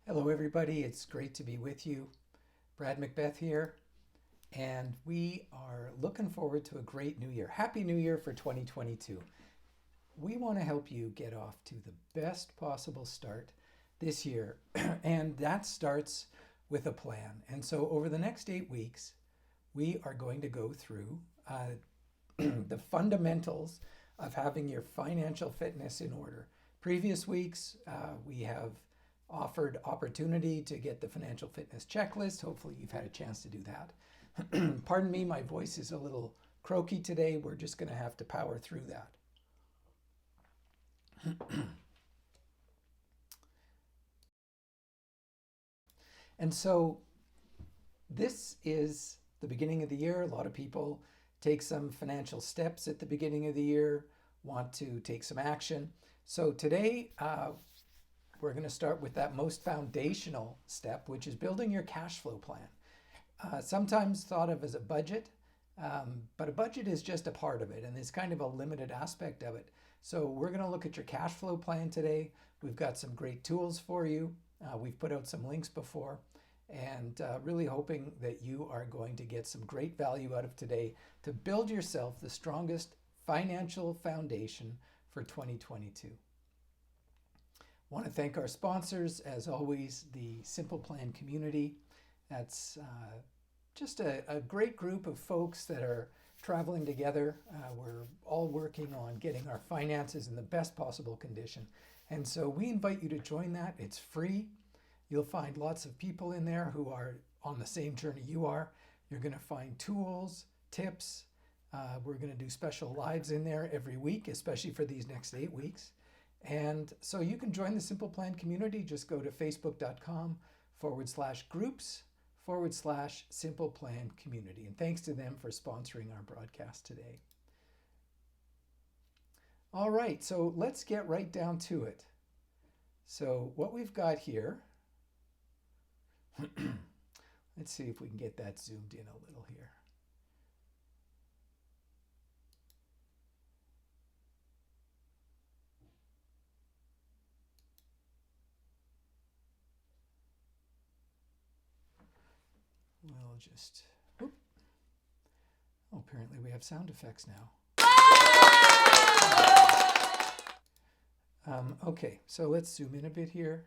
Hello, everybody. It's great to be with you. Brad Macbeth here, and we are looking forward to a great new year. Happy New Year for 2022. We want to help you get off to the best possible start this year, and that starts with a plan. And so, over the next 8 weeks, we are going to go through the fundamentals of having your financial fitness in order. Previous weeks, we have offered opportunity to get the financial fitness checklist. Hopefully, you've had a chance to do that. Pardon me, my voice is a little croaky today. We're just going to have to power through that. And so, this is the beginning of the year. A lot of people take some financial steps at the beginning of the year, want to take some action. So, today, we're going to start with that most foundational step, which is building your cash flow plan. Sometimes thought of as a budget, but a budget is just a part of it, and it's kind of a limited aspect of it. So we're going to look at your cash flow plan today. We've got some great tools for you. We've put out some links before, and really hoping that you are going to get some great value out of today to build yourself the strongest financial foundation for 2022. Want to thank our sponsors, as always, the Simple Plan community. That's just a great group of folks that are traveling together. We're all working on getting our finances in the best possible condition. And so we invite you to join that. It's free. You'll find lots of people in there who are on the same journey you are. You're going to find tools, tips. We're going to do special lives in there every week, especially for these next 8 weeks. And so you can join the Simple Plan community. Just go to facebook.com/groups/Simple Plan community. And thanks to them for sponsoring our broadcast today. All right, so let's get right down to it. So what we've got here, let's see if we can get that zoomed in a little here. We'll just, oh, apparently we have sound effects now. Okay, so let's zoom in a bit here.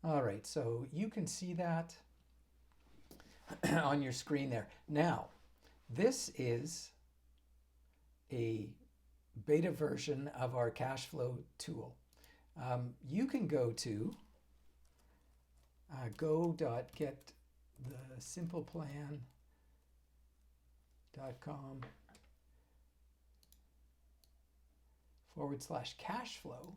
All right, so you can see that on your screen there. Now, this is a beta version of our cash flow tool. You can go to go.getthesimpleplan.com/cashflow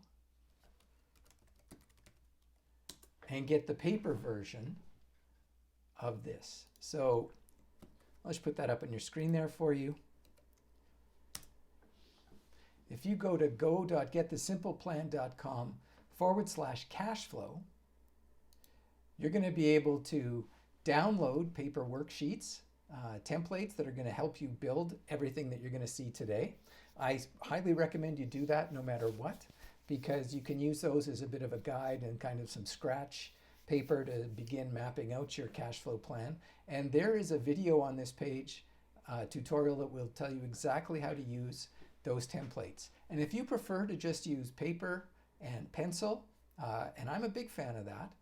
and get the paper version of this. So let's put that up on your screen there for you. If you go to go.getthesimpleplan.com/cashflow, you're going to be able to download paper worksheets, templates that are going to help you build everything that you're going to see today. I highly recommend you do that no matter what, because you can use those as a bit of a guide and kind of some scratch paper to begin mapping out your cash flow plan. And there is a video on this page, tutorial that will tell you exactly how to use those templates. And if you prefer to just use paper and pencil, and I'm a big fan of that,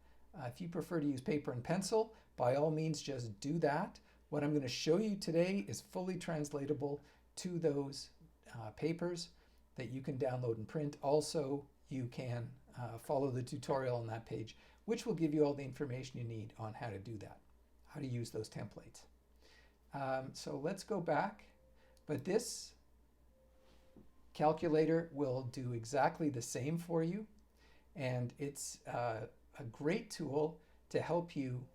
if you prefer to use paper and pencil, by all means just do that. What I'm going to show you today is fully translatable to those papers that you can download and print. Also, you can follow the tutorial on that page, which will give you all the information you need on how to do that, how to use those templates. So let's go back. But this calculator will do exactly the same for you. And it's a great tool to help you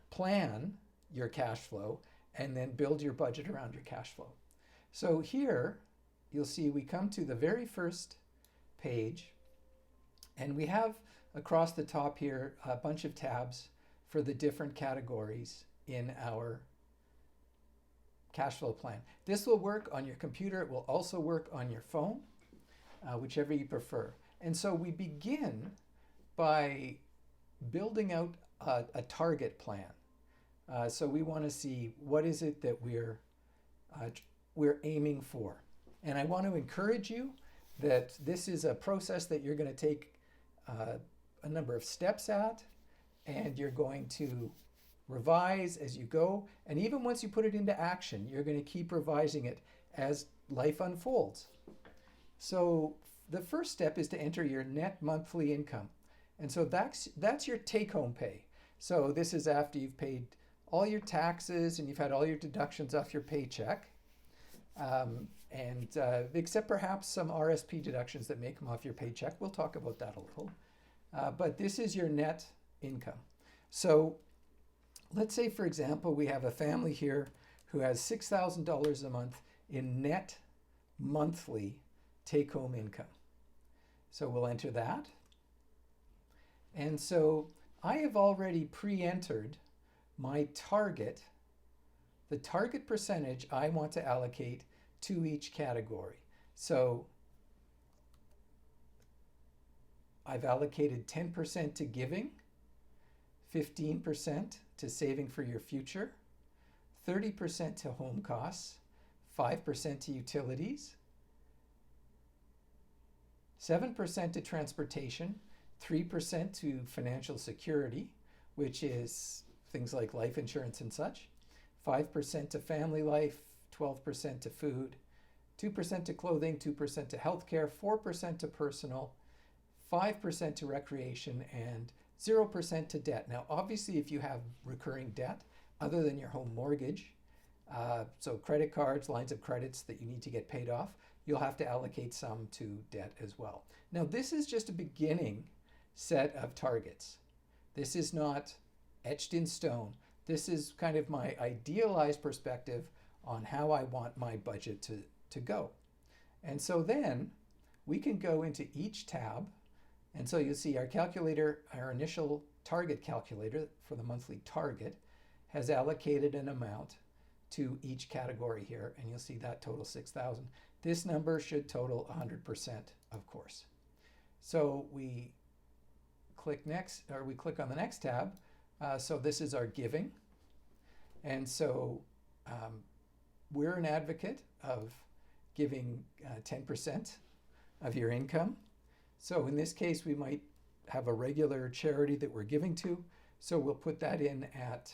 plan your cash flow and then build your budget around your cash flow. So here, you'll see we come to the very first page, and we have across the top here a bunch of tabs for the different categories in our cash flow plan. This will work on your computer. It will also work on your phone, whichever you prefer. And so we begin by building out a target plan. So we want to see what is it that we're aiming for. And I want to encourage you that this is a process that you're going to take a number of steps at, and you're going to revise as you go. And even once you put it into action, you're going to keep revising it as life unfolds. So the first step is to enter your net monthly income. And so that's your take-home pay. So this is after you've paid all your taxes and you've had all your deductions off your paycheck. Except perhaps some RSP deductions that may come off your paycheck. We'll talk about that a little. But this is your net income. So let's say, for example, we have a family here who has $6,000 a month in net monthly take-home income. So we'll enter that. And so I have already pre-entered my target, the target percentage I want to allocate to each category. So I've allocated 10% to giving, 15% to saving for your future, 30% to home costs, 5% to utilities, 7% to transportation, 3% to financial security, which is things like life insurance and such, 5% to family life, 12% to food, 2% to clothing, 2% to healthcare, 4% to personal, 5% to recreation, and 0% to debt. Now, obviously, if you have recurring debt other than your home mortgage, so credit cards, lines of credits that you need to get paid off, you'll have to allocate some to debt as well. Now, this is just a beginning set of targets. This is not etched in stone. This is kind of my idealized perspective on how I want my budget to go. And so then we can go into each tab. And so you'll see our calculator, our initial target calculator for the monthly target, has allocated an amount to each category here. And you'll see that total 6,000. This number should total 100%, of course. So we click next, or we click on the next tab. So this is our giving. And so we're an advocate of giving 10% of your income. So in this case, we might have a regular charity that we're giving to. So we'll put that in at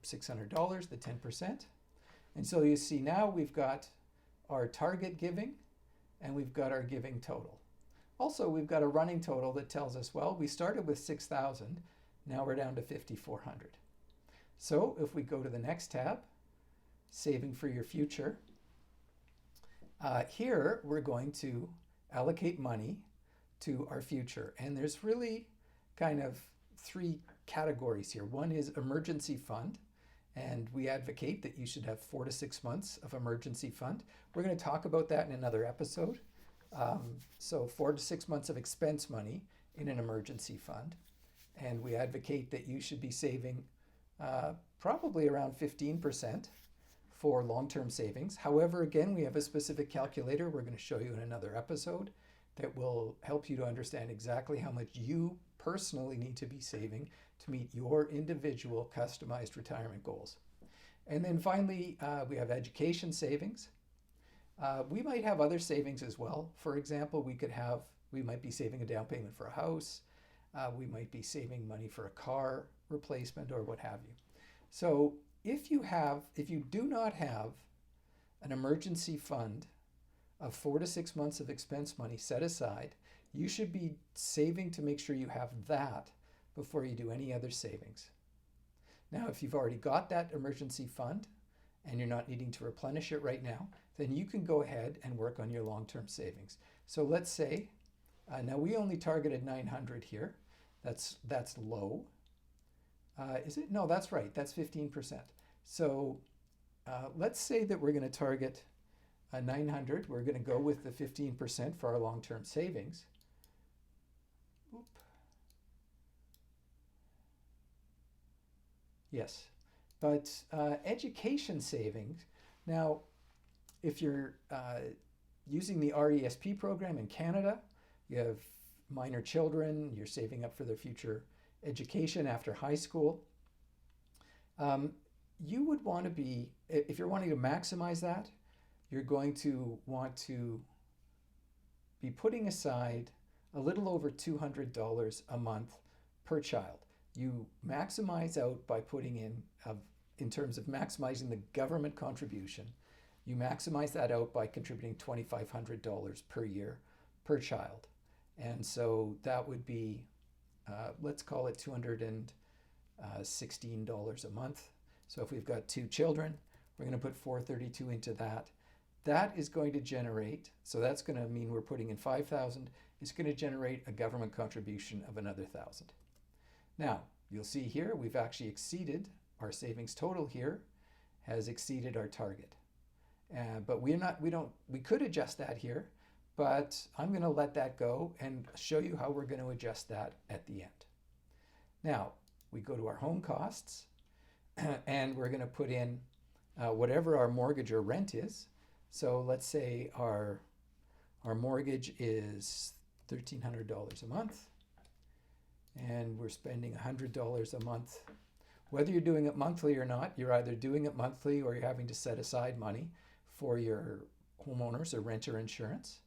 $600, the 10%. And so you see now we've got our target giving and we've got our giving total. Also, we've got a running total that tells us, well, we started with 6,000. Now we're down to 5,400. So if we go to the next tab, Saving for Your Future, here we're going to allocate money to our future. And there's really kind of three categories here. One is emergency fund, and we advocate that you should have 4 to 6 months of emergency fund. We're going to talk about that in another episode. So 4 to 6 months of expense money in an emergency fund. And we advocate that you should be saving probably around 15% for long-term savings. However, again, we have a specific calculator we're going to show you in another episode that will help you to understand exactly how much you personally need to be saving to meet your individual customized retirement goals. And then finally, we have education savings. We might have other savings as well. For example, we might be saving a down payment for a house. We might be saving money for a car replacement or what have you. So if you do not have an emergency fund of 4 to 6 months of expense money set aside, you should be saving to make sure you have that before you do any other savings. Now, if you've already got that emergency fund and you're not needing to replenish it right now, then you can go ahead and work on your long-term savings. So let's say, now we only targeted 900 here. That's low. Is it? No, that's right. That's 15%. So let's say that we're going to target 900. We're going to go with the 15% for our long-term savings. Yes. But education savings, now, if you're using the RESP program in Canada, you have minor children, you're saving up for their future education after high school. You would want to be, if you're wanting to maximize that, you're going to want to be putting aside a little over $200 a month per child. You maximize out by putting in terms of maximizing the government contribution, you maximize that out by contributing $2,500 per year per child. And so that would be, let's call it $216 a month. So if we've got 2 children, we're going to put $432 into that. That is going to generate, so that's going to mean we're putting in $5,000. It's going to generate a government contribution of another $1,000. Now, you'll see here we've actually exceeded our savings total here, has exceeded our target. But we could adjust that here, but I'm going to let that go and show you how we're going to adjust that at the end. Now, we go to our home costs, and we're going to put in whatever our mortgage or rent is. So let's say our mortgage is $1,300 a month, and we're spending $100 a month. Whether you're doing it monthly or not, you're either doing it monthly or you're having to set aside money for your homeowners or renter insurance.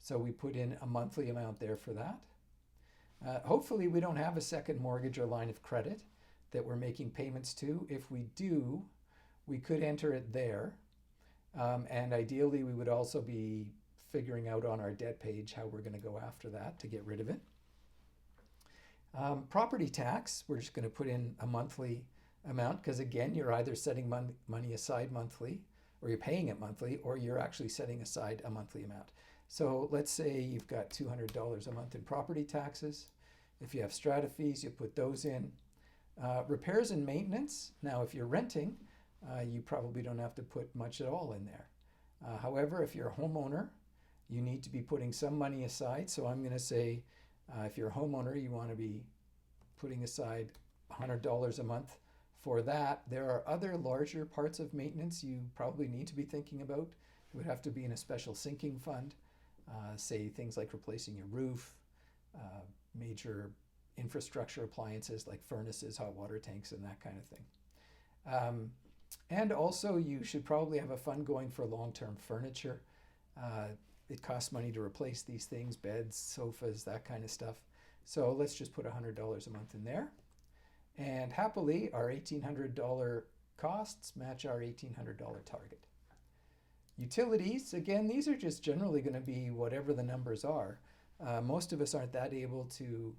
So we put in a monthly amount there for that. Hopefully we don't have a second mortgage or line of credit that we're making payments to. If we do, we could enter it there. And ideally we would also be figuring out on our debt page how we're going to go after that to get rid of it. Property tax, we're just going to put in a monthly amount because again, you're either setting money aside monthly or you're paying it monthly or you're actually setting aside a monthly amount. So let's say you've got $200 a month in property taxes. If you have strata fees, you put those in. Repairs and maintenance, now if you're renting, you probably don't have to put much at all in there. However, if you're a homeowner, you need to be putting some money aside. So I'm going to say if you're a homeowner, you want to be putting aside $100 a month for that. There are other larger parts of maintenance you probably need to be thinking about. It would have to be in a special sinking fund, say things like replacing your roof, major infrastructure appliances like furnaces, hot water tanks, and that kind of thing. And also you should probably have a fund going for long-term furniture. It costs money to replace these things, beds, sofas, that kind of stuff. So let's just put $100 a month in there. And happily, our $1,800 costs match our $1,800 target. Utilities, again, these are just generally going to be whatever the numbers are. Most of us aren't that able to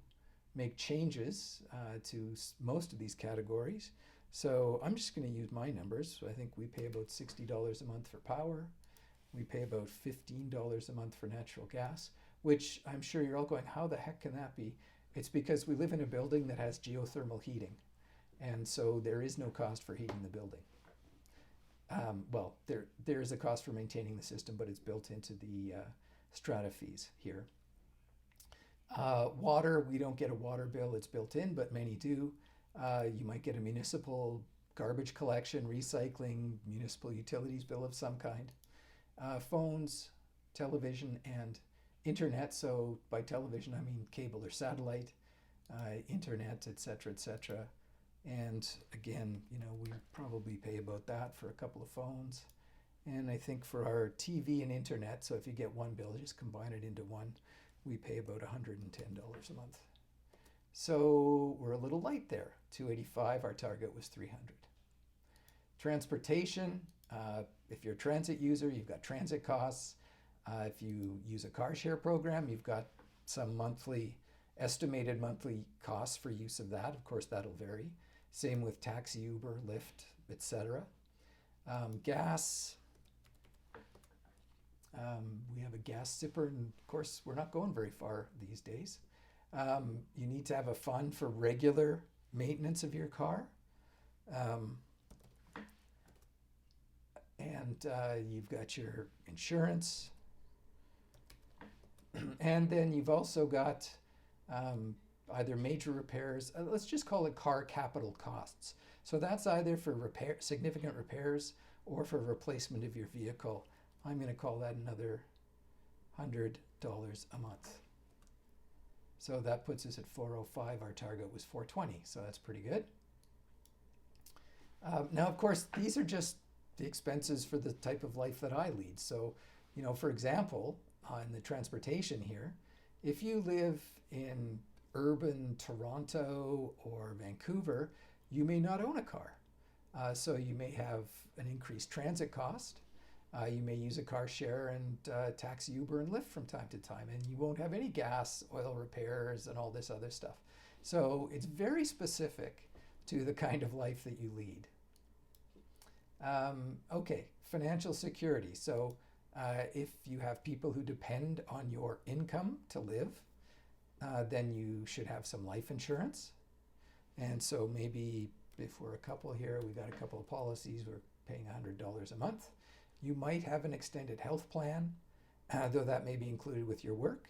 make changes to most of these categories. So I'm just going to use my numbers. So I think we pay about $60 a month for power. We pay about $15 a month for natural gas, which I'm sure you're all going, how the heck can that be? It's because we live in a building that has geothermal heating. And so there is no cost for heating the building. Well, there is a cost for maintaining the system, but it's built into the strata fees here. Water, we don't get a water bill, it's built in, but many do. You might get a municipal garbage collection, recycling, municipal utilities bill of some kind. Phones, television, and internet. So by television, I mean cable or satellite, internet, etc., etc. And again, we probably pay about that for a couple of phones. And I think for our TV and internet, so if you get one bill, just combine it into one, we pay about $110 a month. So we're a little light there. $285, our target was $300. Transportation, if you're a transit user, you've got transit costs. If you use a car share program, you've got some estimated monthly costs for use of that. Of course, that'll vary. Same with taxi, Uber, Lyft, etc. Gas, we have a gas zipper, and of course, we're not going very far these days. You need to have a fund for regular maintenance of your car. And you've got your insurance. And then you've also got either major repairs, let's just call it car capital costs. So that's either for significant repairs or for replacement of your vehicle. I'm going to call that another $100 a month. So that puts us at 405. Our target was 420, so that's pretty good. Now, of course, these are just the expenses for the type of life that I lead. So, for example, on the transportation here, if you live in urban Toronto or Vancouver, you may not own a car. So you may have an increased transit cost. You may use a car share and taxi, Uber, and Lyft from time to time, and you won't have any gas, oil repairs, and all this other stuff. So it's very specific to the kind of life that you lead. Okay, financial security. So if you have people who depend on your income to live, then you should have some life insurance. And so maybe if we're a couple here, we've got a couple of policies, we're paying $100 a month. You might have an extended health plan, though that may be included with your work.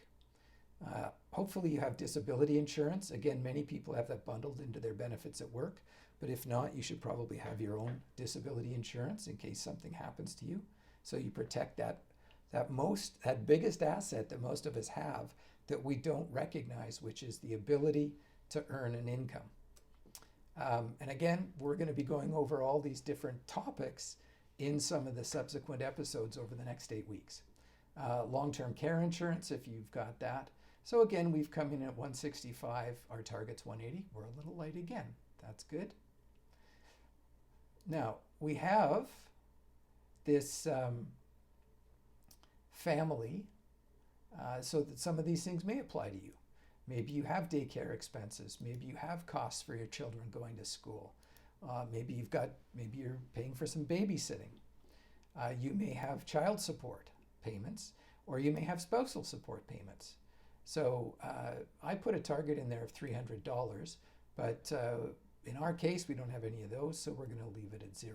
Hopefully you have disability insurance. Again, many people have that bundled into their benefits at work, but if not, you should probably have your own disability insurance in case something happens to you. So you protect that biggest asset that most of us have that we don't recognize, which is the ability to earn an income. And again, we're going to be going over all these different topics in some of the subsequent episodes over the next 8 weeks. Long-term care insurance, if you've got that. So again, we've come in at 165. Our target's 180. We're a little light again. That's good. Now, we have this family, so that some of these things may apply to you. Maybe you have daycare expenses. Maybe you have costs for your children going to school. Maybe you're paying for some babysitting. You may have child support payments, or you may have spousal support payments. So I put a target in there of $300, but in our case, we don't have any of those, so we're going to leave it at 0.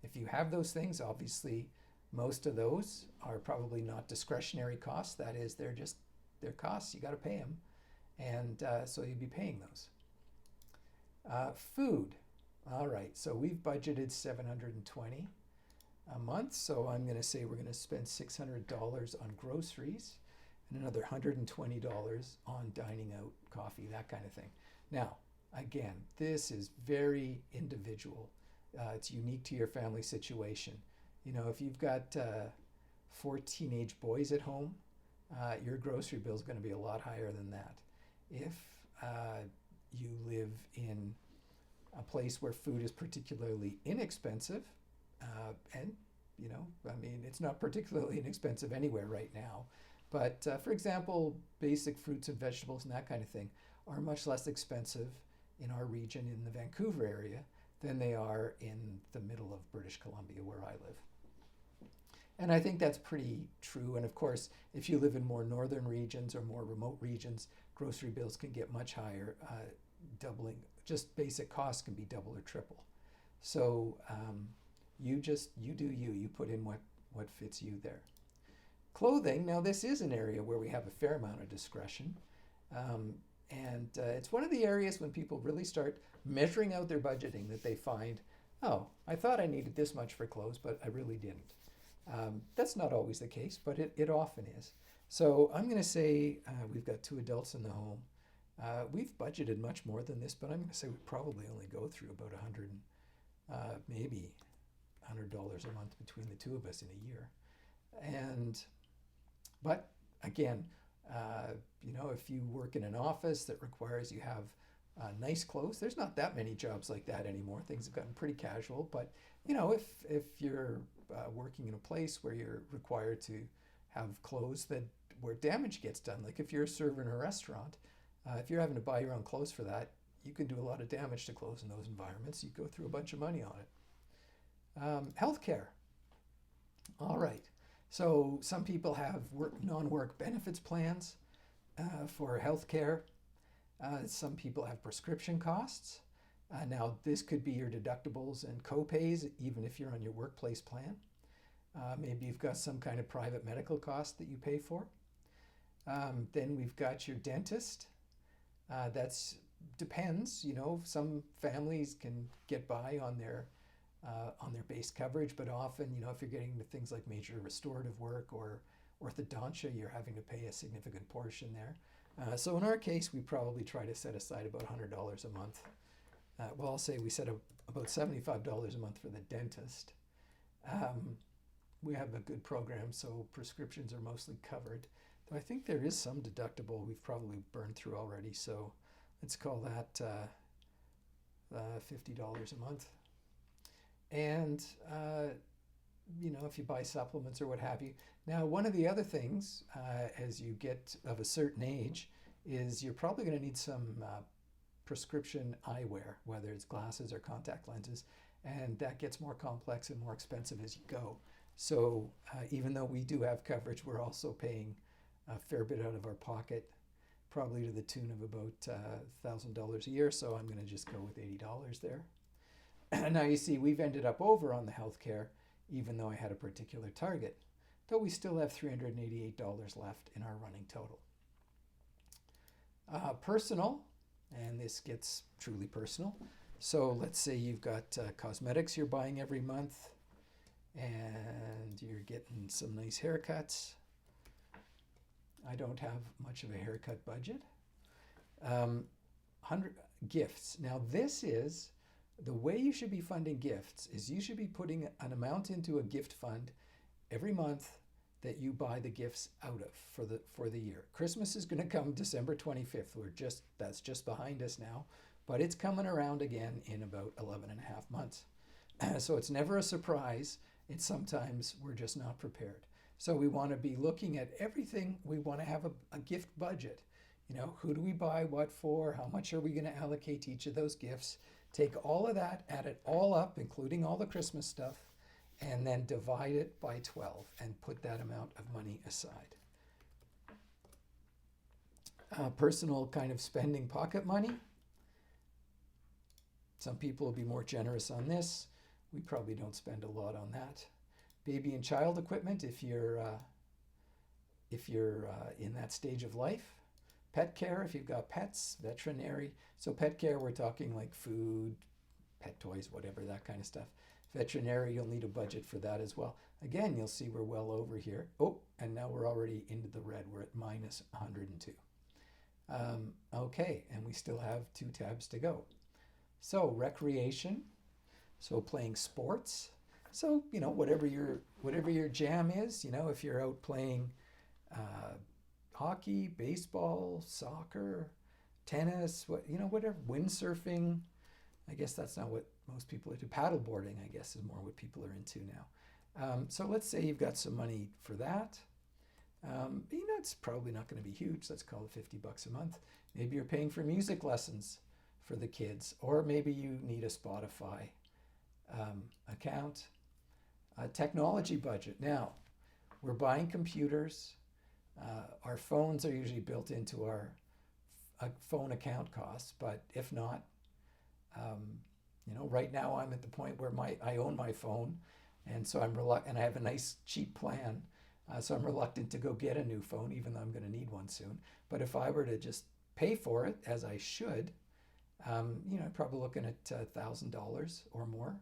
If you have those things, obviously, most of those are probably not discretionary costs. That is, they're costs. You got to pay them, and so you'd be paying those. Food. All right, so we've budgeted $720 a month, so I'm going to say we're going to spend $600 on groceries and another $120 on dining out, coffee, that kind of thing. Now, again, this is very individual. It's unique to your family situation. If you've got 4 teenage boys at home, your grocery bill is going to be a lot higher than that. If you live in a place where food is particularly inexpensive, and it's not particularly inexpensive anywhere right now, but for example, basic fruits and vegetables and that kind of thing are much less expensive in our region in the Vancouver area than they are in the middle of British Columbia where I live. And I think that's pretty true. And of course, if you live in more northern regions or more remote regions, grocery bills can get much higher, doubling. Just basic costs can be double or triple. So you do you. You put in what fits you there. Clothing, now this is an area where we have a fair amount of discretion. And it's one of the areas when people really start measuring out their budgeting that they find, oh, I thought I needed this much for clothes, but I really didn't. That's not always the case, but it often is. So I'm going to say we've got 2 adults in the home. We've budgeted much more than this, but I'm going to say we probably only go through about maybe $100 a month between the 2 of us in a year. But again, if you work in an office that requires you have nice clothes, there's not that many jobs like that anymore. Things have gotten pretty casual. But if you're working in a place where you're required to have clothes where damage gets done, like if you're a server in a restaurant, if you're having to buy your own clothes for that, you can do a lot of damage to clothes in those environments. You go through a bunch of money on it. Healthcare. All right. So some people have non-work benefits plans for healthcare. Some people have prescription costs. Now, this could be your deductibles and co-pays, even if you're on your workplace plan. Maybe you've got some kind of private medical cost that you pay for. Then we've got your dentist. That's depends. Some families can get by on their base coverage, but often, if you're getting into things like major restorative work or orthodontia, you're having to pay a significant portion there. So in our case, we probably try to set aside about $100 a month. Well, I'll say we set about $75 a month for the dentist. We have a good program, so prescriptions are mostly covered. Though I think there is some deductible we've probably burned through already, so let's call that $50 a month. And, if you buy supplements or what have you. Now, one of the other things as you get of a certain age is you're probably going to need some prescription eyewear, whether it's glasses or contact lenses, and that gets more complex and more expensive as you go. So even though we do have coverage, we're also paying a fair bit out of our pocket, probably to the tune of about $1,000 a year. So I'm going to just go with $80 there. Now you see, we've ended up over on the healthcare, even though I had a particular target, though we still have $388 left in our running total. Personal, and this gets truly personal. So let's say you've got cosmetics you're buying every month, and you're getting some nice haircuts. I don't have much of a haircut budget. 100 gifts. Now this is the way you should be funding gifts is you should be putting an amount into a gift fund every month that you buy the gifts out of for the year. Christmas is going to come December 25th. That's just behind us now, but it's coming around again in about 11 and a half months. So it's never a surprise. It's sometimes we're just not prepared. So we want to be looking at everything. We want to have a gift budget. Who do we buy what for? How much are we going to allocate to each of those gifts? Take all of that, add it all up, including all the Christmas stuff, and then divide it by 12 and put that amount of money aside. Personal kind of spending pocket money. Some people will be more generous on this. We probably don't spend a lot on that. Baby and child equipment if you're in that stage of life. Pet care if you've got pets. Veterinary. So pet care, we're talking like food, pet toys, whatever, that kind of stuff. Veterinary, you'll need a budget for that as well. Again, you'll see we're well over here. Oh, and now we're already into the red. We're at minus 102. Okay, and we still have 2 tabs to go. So recreation, so playing sports. So, whatever your jam is, if you're out playing hockey, baseball, soccer, tennis, whatever, windsurfing. I guess that's not what most people are into. Paddleboarding, I guess, is more what people are into now. So let's say you've got some money for that. It's probably not going to be huge. Let's call it $50 a month. Maybe you're paying for music lessons for the kids, or maybe you need a Spotify account. Technology budget. Now, we're buying computers. Our phones are usually built into our phone account costs, but if not, right now I'm at the point where I own my phone, and so I'm reluctant, and I have a nice cheap plan, so I'm reluctant to go get a new phone, even though I'm going to need one soon. But if I were to just pay for it, as I should, probably looking at $1,000 or more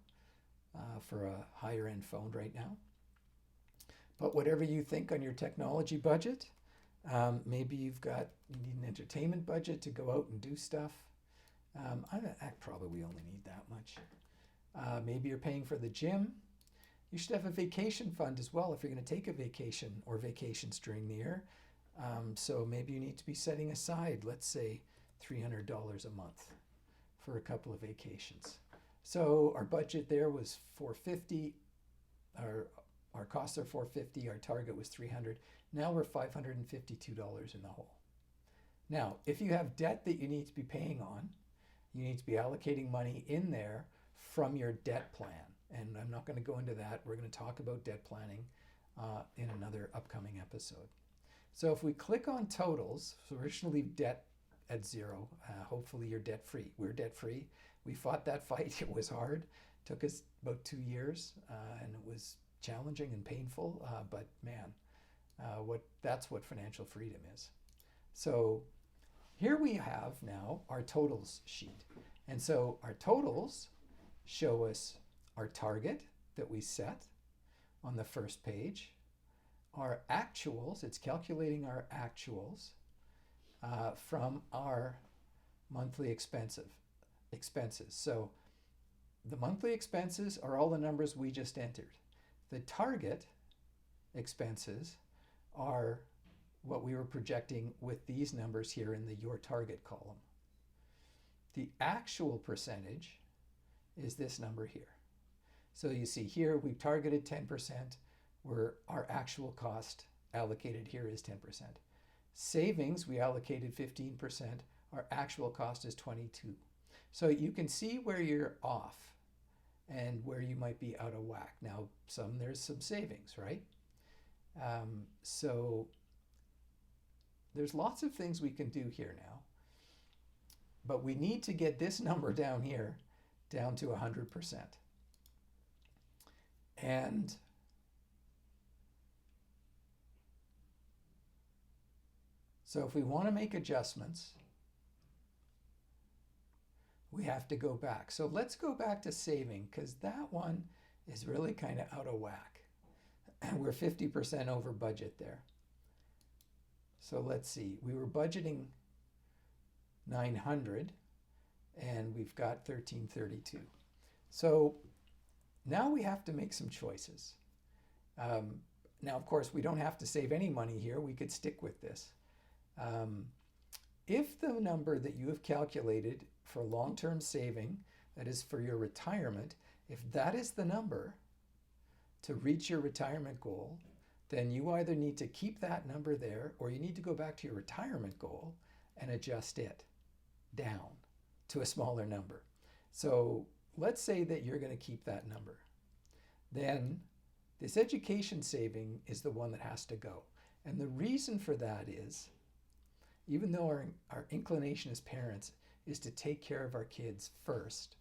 for a higher end phone right now. But whatever you think on your technology budget, maybe you need an entertainment budget to go out and do stuff. I probably only need that much. Maybe you're paying for the gym. You should have a vacation fund as well if you're going to take a vacation or vacations during the year. So maybe you need to be setting aside, let's say, $300 a month for a couple of vacations. So our budget there was $450. Our costs are $450. Our target was $300. Now we're $552 in the hole. Now, if you have debt that you need to be paying on, you need to be allocating money in there from your debt plan. And I'm not going to go into that. We're going to talk about debt planning in another upcoming episode. So if we click on totals, so we're going to leave debt at zero. Hopefully you're debt free. We're debt free. We fought that fight. It was hard. Took us about 2 years, and it was challenging and painful. But man, that's what financial freedom is. So Here we have now our totals sheet. And so our totals show us our target that we set on the first page, our actuals, it's calculating our actuals from our monthly expenses. So the monthly expenses are all the numbers we just entered. The target expenses are what we were projecting with these numbers here in the your target column. The actual percentage is this number here. So you see here we've targeted 10%, where our actual cost allocated here is 10%. Savings, we allocated 15%, our actual cost is 22. So you can see where you're off and where you might be out of whack. Now, there's some savings, right? So there's lots of things we can do here now, but we need to get this number down here down to 100%. And so if we want to make adjustments, we have to go back. So let's go back to saving, because that one is really kind of out of whack. We're 50% over budget there. So let's see, we were budgeting 900 and we've got 1332. So now we have to make some choices. Now, of course, we don't have to save any money here. We could stick with this. If the number that you have calculated for long-term saving, that is for your retirement, if that is the number to reach your retirement goal, then you either need to keep that number there or you need to go back to your retirement goal and adjust it down to a smaller number. So let's say that you're going to keep that number. Then this education saving is the one that has to go. And the reason for that is, even though our inclination as parents is to take care of our kids first,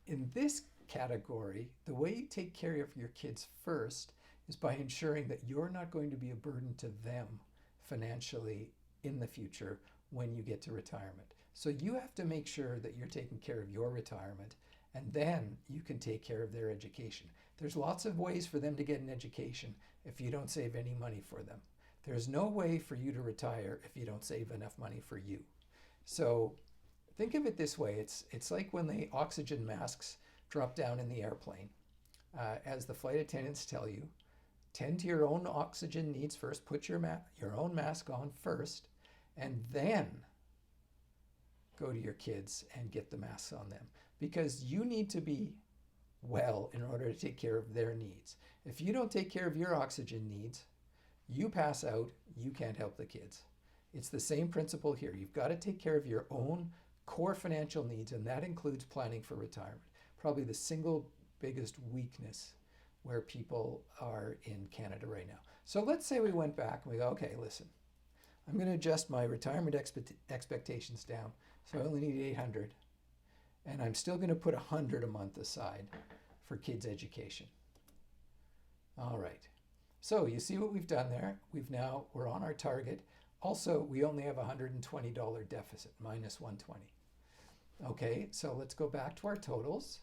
in this category, the way you take care of your kids first is by ensuring that you're not going to be a burden to them financially in the future when you get to retirement. So you have to make sure that you're taking care of your retirement, and then you can take care of their education. There's lots of ways for them to get an education if you don't save any money for them. There's no way for you to retire if you don't save enough money for you. So think of it this way. It's like when the oxygen masks drop down in the airplane. As the flight attendants tell you, tend to your own oxygen needs first, put your own mask on first, and then go to your kids and get the masks on them. Because you need to be well in order to take care of their needs. If you don't take care of your oxygen needs, you pass out, you can't help the kids. It's the same principle here. You've got to take care of your own core financial needs, and that includes planning for retirement. Probably the single biggest weakness where people are in Canada right now. So let's say we went back and we go, okay, listen, I'm going to adjust my retirement expectations down. So I only need 800, and I'm still going to put 100 a month aside for kids' education. All right. So you see what we've done there. We're on our target. Also, we only have a $120 deficit, minus 120. Okay, so let's go back to our totals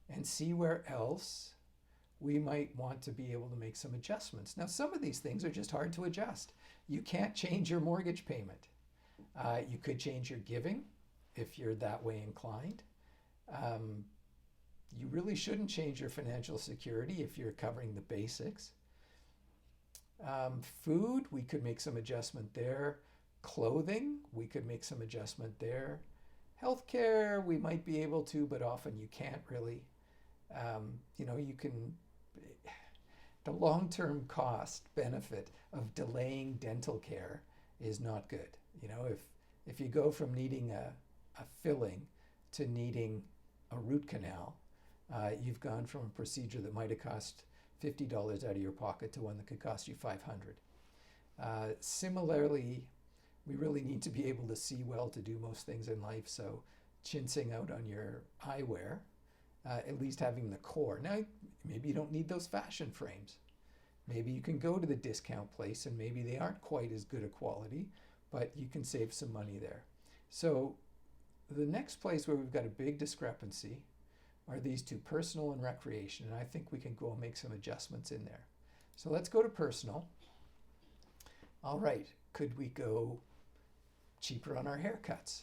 and see where else we might want to be able to make some adjustments. Now, some of these things are just hard to adjust. You can't change your mortgage payment. You could change your giving if you're that way inclined. You really shouldn't change your financial security if you're covering the basics. Food, we could make some adjustment there. Clothing, we could make some adjustment there. Healthcare, we might be able to, but often you can't really. You can, the long-term cost benefit of delaying dental care is not good. If you go from needing a filling to needing a root canal, you've gone from a procedure that might have cost $50 out of your pocket to one that could cost you $500. Similarly, we really need to be able to see well to do most things in life. So chinsing out on your eyewear, at least having the core. Now, maybe you don't need those fashion frames. Maybe you can go to the discount place and maybe they aren't quite as good a quality, but you can save some money there. So the next place where we've got a big discrepancy are these two, personal and recreation. And I think we can go and make some adjustments in there. So let's go to personal. All right, could we go cheaper on our haircuts?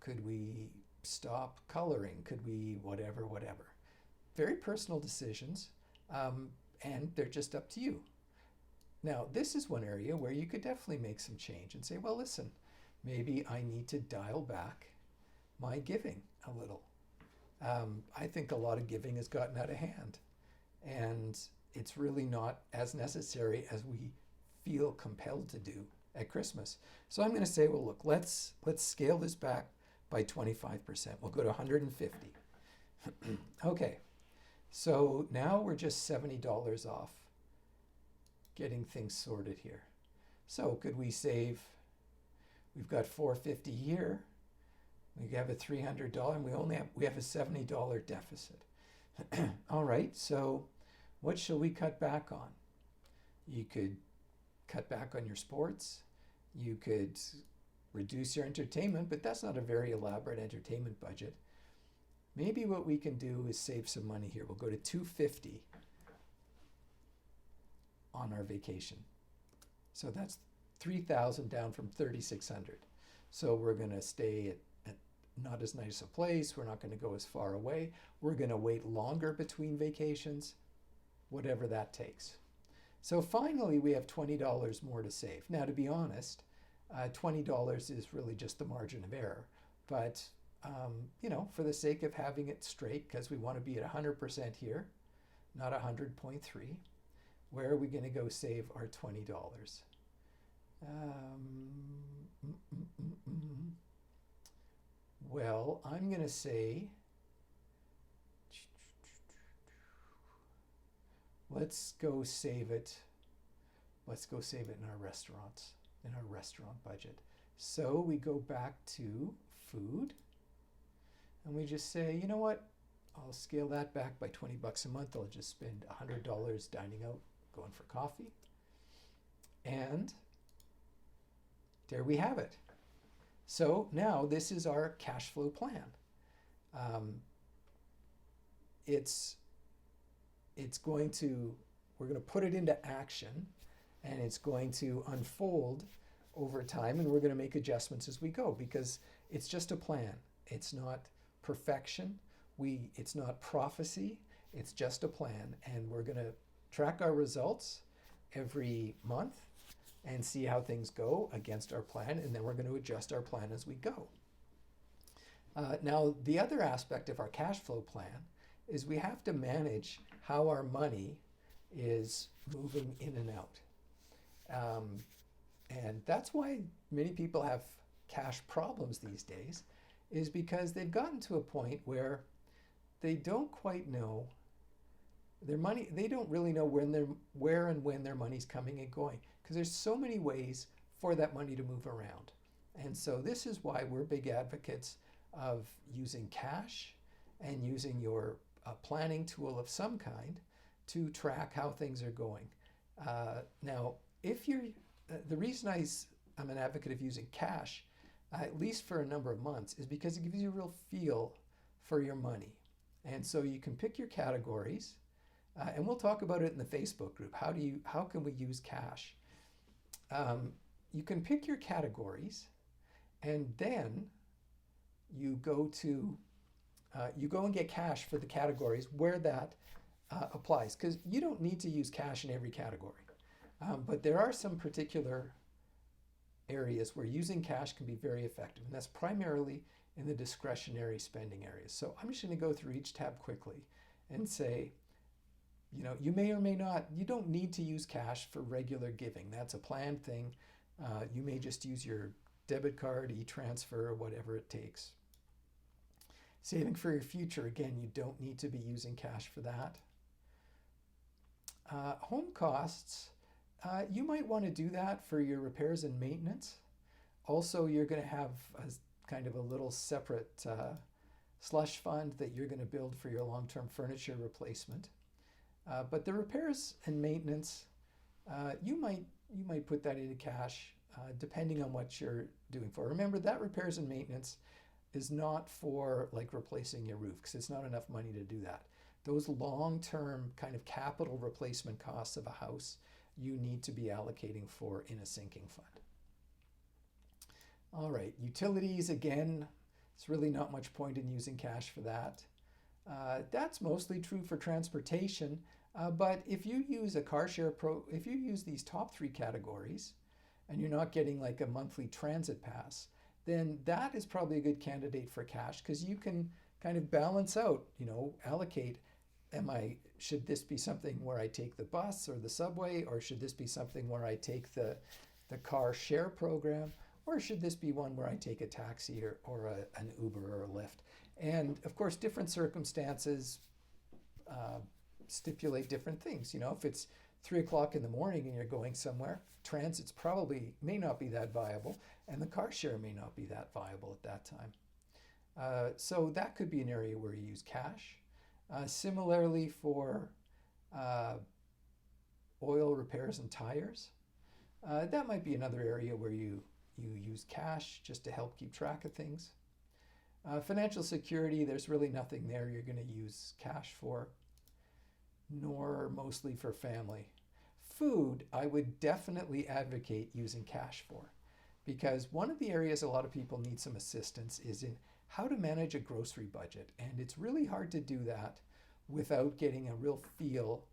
Could we stop coloring? Could we whatever? Very personal decisions, and they're just up to you. Now, this is one area where you could definitely make some change and say, well, listen, maybe I need to dial back my giving a little. I think a lot of giving has gotten out of hand, and it's really not as necessary as we feel compelled to do at Christmas. So I'm going to say, well, look, let's scale this back by 25%. We'll go to 150. Okay, so now we're just $70 off getting things sorted here. So could we save? We've got $450 here. We have a $300, and we have a $70 deficit. All right, so what shall we cut back on? You could cut back on your sports. You could reduce your entertainment, but that's not a very elaborate entertainment budget. Maybe what we can do is save some money here. We'll go to $250 on our vacation. So that's $3,000 down from $3,600. So we're going to stay at not as nice a place. We're not going to go as far away. We're going to wait longer between vacations, whatever that takes. So finally, we have $20 more to save. Now, to be honest, $20 is really just the margin of error. But, for the sake of having it straight, because we want to be at 100% here, not 100.3, where are we going to go save our $20? Well, I'm going to say, let's go save it in our restaurants, in our restaurant budget. So we go back to food, and we just say, you know what? I'll scale that back by $20 a month. I'll just spend $100 dining out, going for coffee. And there we have it. So now this is our cash flow plan. We're going to put it into action, and it's going to unfold over time, and we're going to make adjustments as we go, because it's just a plan. It's not perfection. It's not prophecy. It's just a plan, and we're going to track our results every month and see how things go against our plan, and then we're going to adjust our plan as we go. Now, the other aspect of our cash flow plan is we have to manage how our money is moving in and out. And that's why many people have cash problems these days, is because they've gotten to a point where they don't quite know their money. They don't really know where and when their money's coming and going, because there's so many ways for that money to move around. And so this is why we're big advocates of using cash and using your planning tool of some kind to track how things are going. Now, if you're, the reason I'm an advocate of using cash, at least for a number of months, is because it gives you a real feel for your money. And so you can pick your categories, and we'll talk about it in the Facebook group. How can we use cash? You can pick your categories, and then you go and get cash for the categories where that applies, because you don't need to use cash in every category. But there are some particular areas where using cash can be very effective, and that's primarily in the discretionary spending areas. So I'm just going to go through each tab quickly and say, you may or may not, you don't need to use cash for regular giving. That's a planned thing. You may just use your debit card, e-transfer, whatever it takes. Saving for your future, again, you don't need to be using cash for that. Home costs, you might want to do that for your repairs and maintenance. Also, you're going to have kind of a little separate slush fund that you're going to build for your long-term furniture replacement. But the repairs and maintenance, you might put that into cash depending on what you're doing for. Remember that repairs and maintenance is not for like replacing your roof, because it's not enough money to do that. Those long-term kind of capital replacement costs of a house, you need to be allocating for in a sinking fund. All right, utilities, again, it's really not much point in using cash for that. That's mostly true for transportation, but if you use a car share if you use these top three categories and you're not getting like a monthly transit pass, then that is probably a good candidate for cash, because you can kind of balance out, allocate. Should this be something where I take the bus or the subway, or should this be something where I take the car share program, or should this be one where I take a taxi or an Uber or a Lyft? And of course, different circumstances stipulate different things. If it's 3 o'clock in the morning and you're going somewhere, transit's probably may not be that viable, and the car share may not be that viable at that time. So that could be an area where you use cash. Similarly for oil repairs and tires, that might be another area where you use cash just to help keep track of things. Financial security, there's really nothing there you're going to use cash for, nor mostly for family. Food, I would definitely advocate using cash for, because one of the areas a lot of people need some assistance is in how to manage a grocery budget. And it's really hard to do that without getting a real feel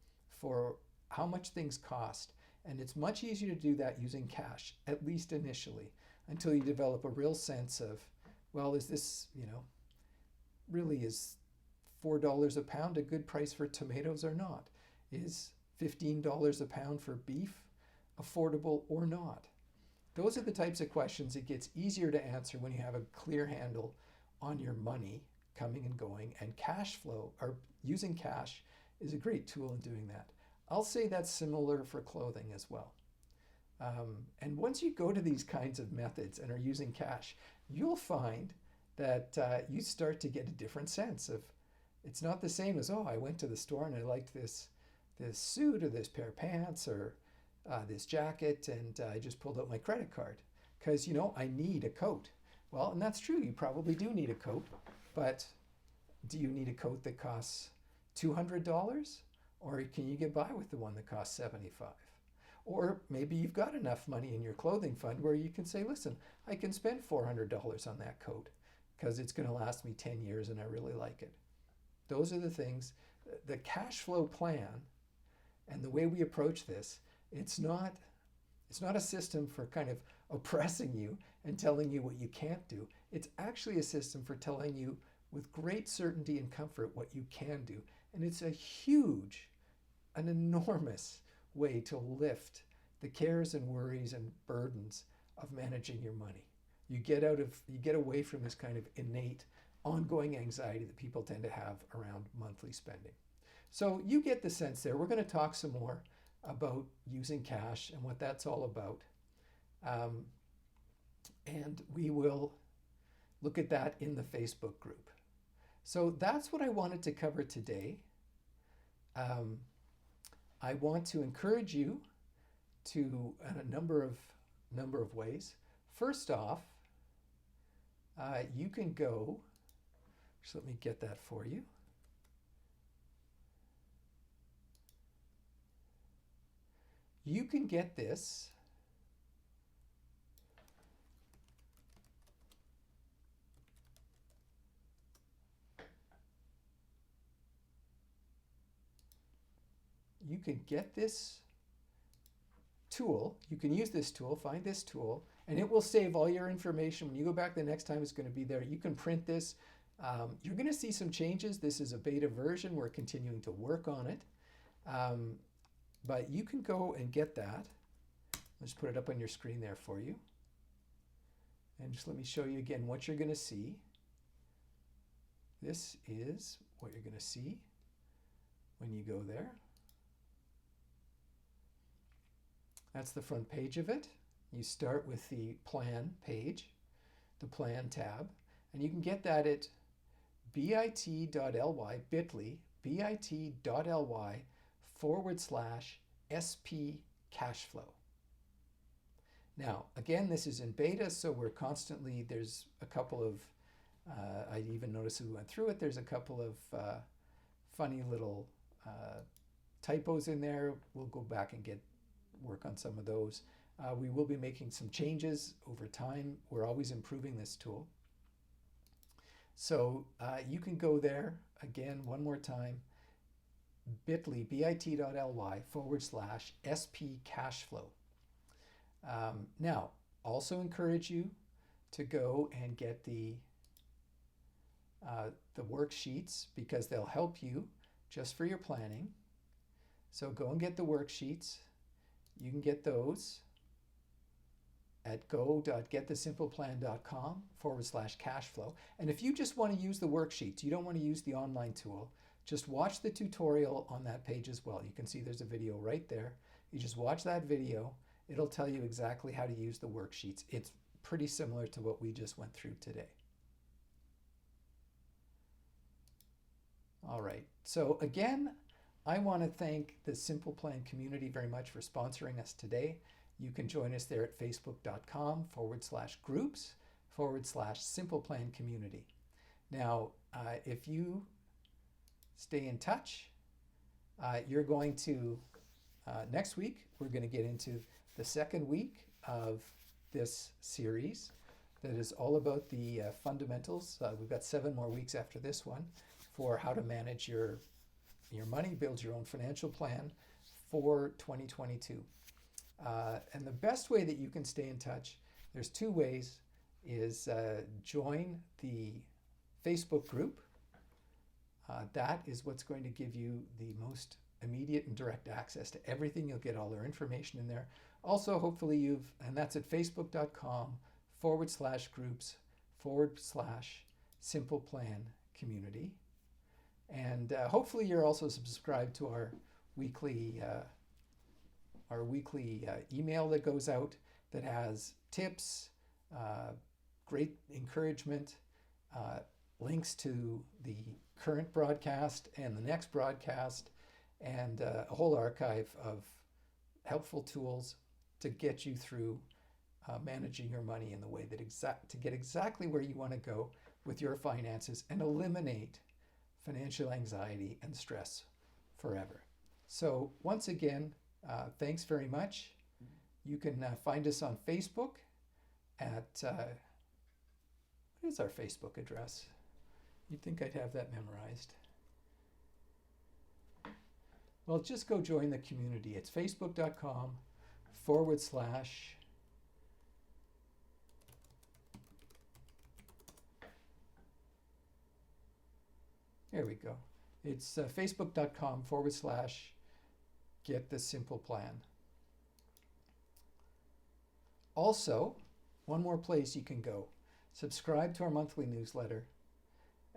for how much things cost. And it's much easier to do that using cash, at least initially, until you develop a real sense of, well, is this, really is $4 a pound a good price for tomatoes or not? Is $15 a pound for beef affordable or not? Those are the types of questions it gets easier to answer when you have a clear handle on your money coming and going, and cash flow, or using cash, is a great tool in doing that. I'll say that's similar for clothing as well. And once you go to these kinds of methods and are using cash, you'll find that you start to get a different sense of, it's not the same as, I went to the store and I liked this suit or this pair of pants or this jacket, and I just pulled out my credit card because, I need a coat. Well, and that's true, you probably do need a coat, but do you need a coat that costs $200? Or can you get by with the one that costs $75? Or maybe you've got enough money in your clothing fund where you can say, listen, I can spend $400 on that coat because it's going to last me 10 years and I really like it. Those are the things. The cash flow plan and the way we approach this, it's not a system for kind of oppressing you and telling you what you can't do. It's actually a system for telling you with great certainty and comfort what you can do. And it's an enormous way to lift the cares and worries and burdens of managing your money. You get away from this kind of innate, ongoing anxiety that people tend to have around monthly spending. So you get the sense there. We're going to talk some more about using cash and what that's all about. And we will look at that in the Facebook group. So that's what I wanted to cover today. I want to encourage you to, in a number of ways. First off, you can go, just let me get that for you. You can get this tool. You can use this tool, find this tool, and it will save all your information. When you go back the next time, it's going to be there. You can print this. You're going to see some changes. This is a beta version. We're continuing to work on it. But you can go and get that. Let's put it up on your screen there for you. And just let me show you again what you're going to see. This is what you're going to see when you go there. That's the front page of it. You start with the plan page, the plan tab, and you can get that at bit.ly, bit.ly/SP Cashflow. Now, again, this is in beta, so we're constantly, there's a couple of, I even noticed as we went through it, there's a couple of funny little typos in there. We'll go back and work on some of those. We will be making some changes over time. We're always improving this tool. So you can go there, again, one more time, bit.ly/SP Cashflow. Now, also encourage you to go and get the worksheets, because they'll help you just for your planning. So go and get the worksheets. You can get those at go.getthesimpleplan.com/cashflow. And if you just want to use the worksheets, you don't want to use the online tool, just watch the tutorial on that page as well. You can see there's a video right there. You just watch that video. It'll tell you exactly how to use the worksheets. It's pretty similar to what we just went through today. All right, so again, I want to thank the Simple Plan community very much for sponsoring us today. You can join us there at facebook.com/groups/Simple Plan community. Now, if you stay in touch, you're going to, next week, we're going to get into the second week of this series that is all about the fundamentals. We've got 7 more weeks after this one for how to manage your money, build your own financial plan for 2022. And the best way that you can stay in touch, there's 2 ways, is join the Facebook group. That is what's going to give you the most immediate and direct access to everything. You'll get all our information in there. Also, hopefully and that's at facebook.com/groups/Simple Plan community. And hopefully you're also subscribed to our weekly email that goes out that has tips, great encouragement, links to the current broadcast and the next broadcast, and a whole archive of helpful tools to get you through managing your money in the way that to get exactly where you want to go with your finances and eliminate financial anxiety and stress forever. So once again, thanks very much. You can find us on Facebook at, what is our Facebook address? You'd think I'd have that memorized. Well, just go join the community. It's facebook.com/ There we go. It's facebook.com/ Get the Simple Plan. Also, one more place you can go. Subscribe to our monthly newsletter.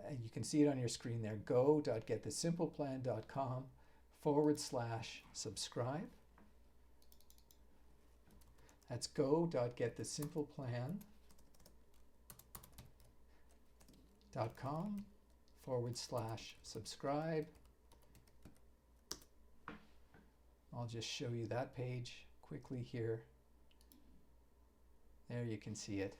You can see it on your screen there. go.getthesimpleplan.com/subscribe. That's go.getthesimpleplan.com/subscribe. I'll just show you that page quickly here. There you can see it.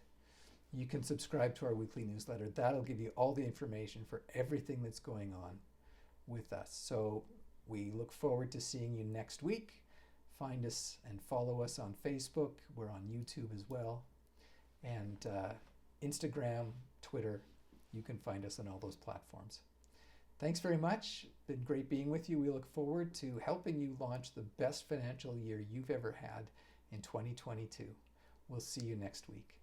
You can subscribe to our weekly newsletter. That'll give you all the information for everything that's going on with us. So we look forward to seeing you next week. Find us and follow us on Facebook. We're on YouTube as well. And Instagram, Twitter. You can find us on all those platforms. Thanks very much. Been great being with you. We look forward to helping you launch the best financial year you've ever had in 2022. We'll see you next week.